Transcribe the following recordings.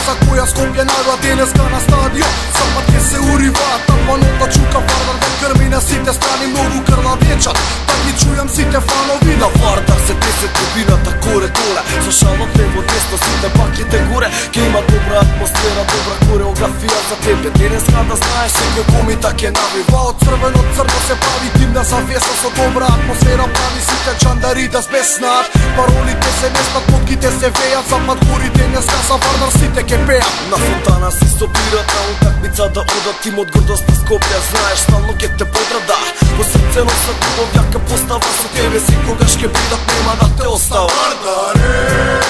за која Скопје најдува денеска на стадион. Запад ке се уриваат, тапанота чука Вардар да грми на сите страни, многу крла вечат. Да ги чујам сите фанови на Вардар се 10 трибината горе-доле. Со шалот лево десно сите паките горе. Ке има добра атмосфера, добра кореографија за тебе. Денеска да знаеш секој комита ке навива. Од црвено црно се прави димна завеса, со добра атмосфера прави сите чандари да збеснаат. Паролите се местат, потките се вејат, запад гори денеска за Вардар сите ке пеат. На фонтана си собират, на утакмица да одат, тим од гордост на Скопје, знаеш стално ке те подрада. Во срце носат убав јака постава, со тебе секогаш ке бидат, нема да те остава. Вардаре,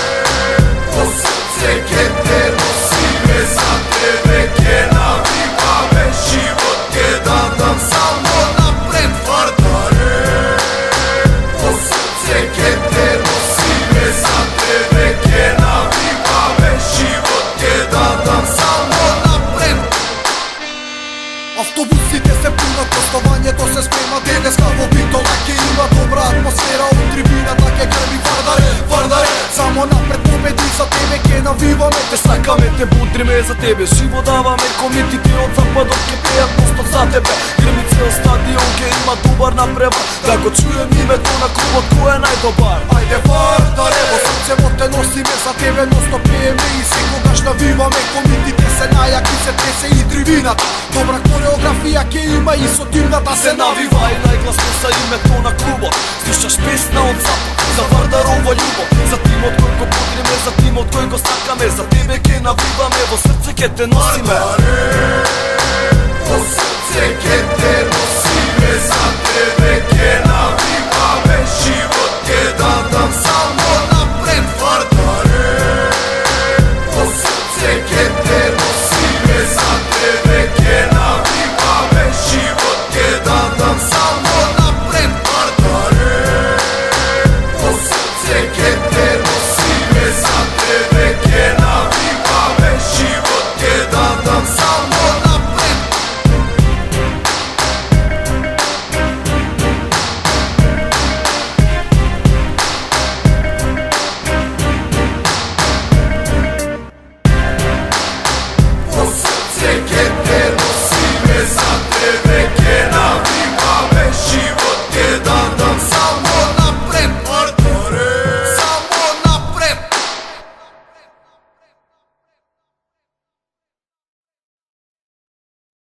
во срце ке те носиме, за тебе ке навиваме, живот ке дадам само напред. Вардаре, во срце ке те носиме, за тебе ке навиваме, живот ке дадам само напред. Автобусите се пунат, гостувањето се спрема, денеска во Битола ке има добра атмосфера, од трибината ке грми Вардаре, Вардаре, само напред победи за тебе ке навиваме, те сакаме, те будриме за тебе, живо даваме, комитите од западот ке пеат мостот за тебе, грми цел стадион ке има добар напревар, да го чуем името на клубот кој е најдобар. Ајде Вардаре, во срцево те носиме, за тебе носно пееме и секогаш навиваме, комитите се најаки, се тресе и трибината, добра кореографија ке има и со димната се навива. И најгласно са името на клубот, слушаш песна од запад, за Вардарова љубов, за тимот кој го подриме, за тимот кој го сакаме, за тебе ке навиваме, во срце ке те носиме. Вардаре, во срце ке те носиме, за тебе